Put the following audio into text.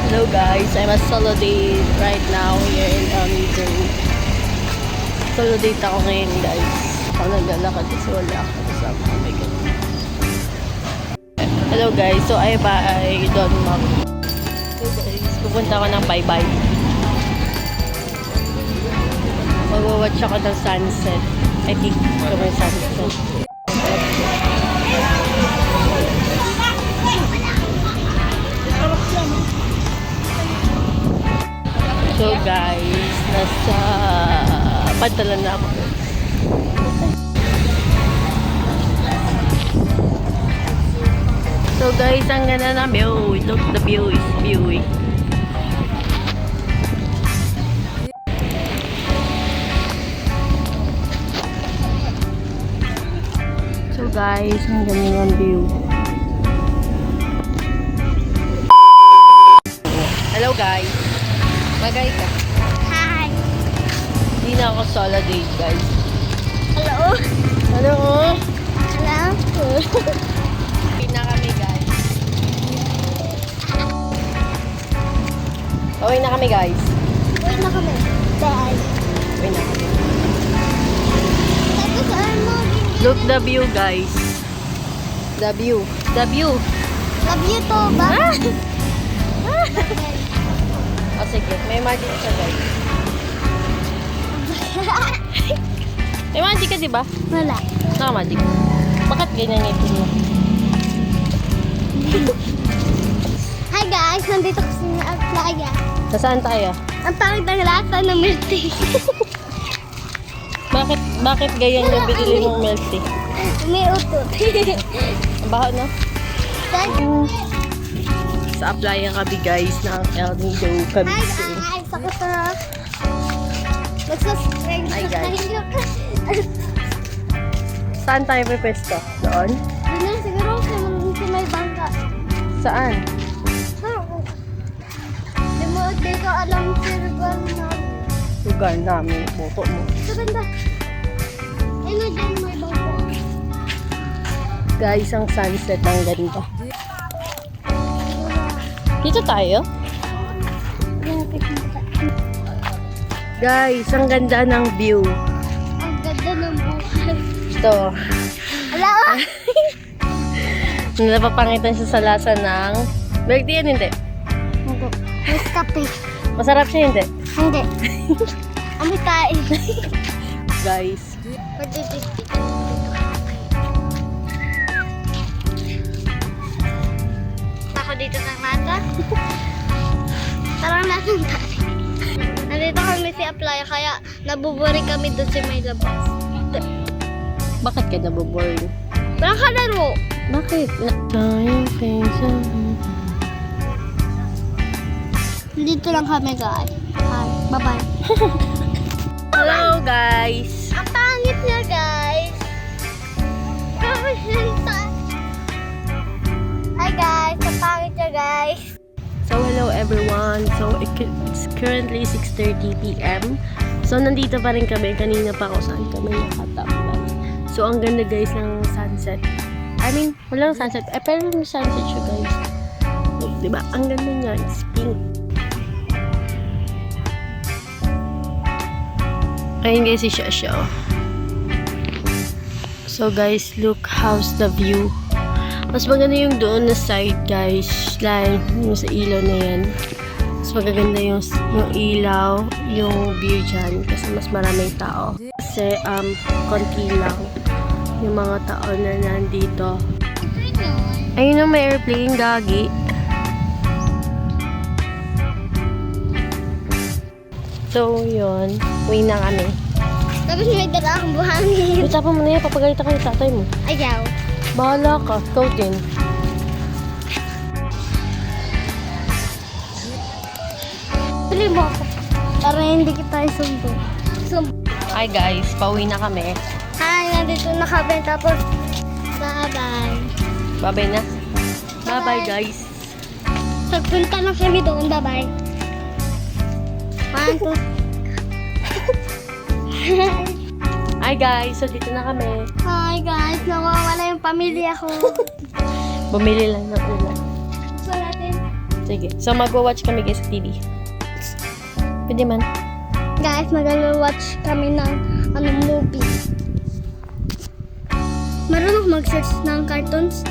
Hello guys, I'm at solo date right now here in Amigo. Solo date ako ngayon guys. Ako naglalakad kasi wala ako kasama. Oh my God. Hello guys, so ay Don Mom. So guys, pupunta ako ng bye-bye. Mag-watch ako ng sunset. I think ito may sunset. So guys, nasa pantalan na ako. So guys, ang ganda na view. Look, the view is viewing. So guys, ang ganda ng view. Hello guys. Magay ka. Hi. Hindi na ako solo date guys. Hello. Hello. Hello. Uwi na kami guys. Uwi na kami guys. Uwi na kami. Bye. Uwi na kami. Tapos ano? Look the view guys. The view. The view. Love you to ba? O sige, may magic siya guys. May magic ka diba? Wala. Naka-magic. Bakit ganyan ngipin mo? Hi guys, nandito kasi sa playa. Nasaan tayo? Ang pangit ng lata ng milk tea. Bakit ganyan yung binili mong milk tea? May utot. Ang baho no? Thank Sa applyan kami guys ng El Nido Hi Cavite. guys, ako to. Magsasubscribe Hi, sa guys. tayo. Saan tayo may pwesto? Doon? Doon na siguro sa may bangka. Saan? Di mo ko alam si lugar namin. Lugar namin. Boto mo. Sa ganda. Ano dyan may bangka? Guys, ang sunset ang ganda. Dito tayo? Guys, ang ganda ng view. Ang ganda ng buhay. Ito. Ala oh! Napapangitan siya sa lasa ng milk tea yan, hindi? Hindi. Mas kape. Masarap siya, hindi? Hindi. Ang kain. Guys, ako dito sa mata. Parang natin tayo. Nandito kami si Aplaya kaya nabuburi kami doon sa may labas. bakit ka naboboring? Parang kalaro. Bakit? Dito lang kami guys. Hi. Bye-bye. Hello guys! Ang pangit niya guys. Hi guys. Ang pangit niya guys. So hello everyone. So it's currently 6:30 PM. So nandito pa rin kami. Kanina pa ako saan kami nakatambay. So ang ganda guys ng sunset. I mean, walang sunset. Pero may sunset siya guys. Look, diba? Ang ganda niya. It's pink. Ayun guys, si Shasha. So guys, look how's the view. Mas maganda yung doon na side guys. Like, yung sa ilaw na yan. Mas magaganda yung ilaw, yung view dyan. Kasi mas maraming tao. Kasi, konti lang yung mga tao na nandito. Ayun ang may airplane, gagi. So, yun. Uwi na kami. Tapos may dala akong buhangin. Itapa mo na yan, papagalitan ka ng tatay mo. Ayaw. Bahala ka, ikaw din. Pili mo ako. Para hindi kita isundo. Hi guys, pauwi na kami. Hi, nandito na kami. Tapos, bye-bye. Bye-bye na. Bye-bye guys. Pagpunta na kami doon. Bye-bye. 1, 2. Hi guys, so dito na kami. Hi guys, nawawala yung pamilya ko. Bumili lang ng ulam. So natin. Sige. So magwa-watch kami guys sa TV. Pwede man. Guys, mag-watch kami ng movie. Marunong mag-search ng cartoons.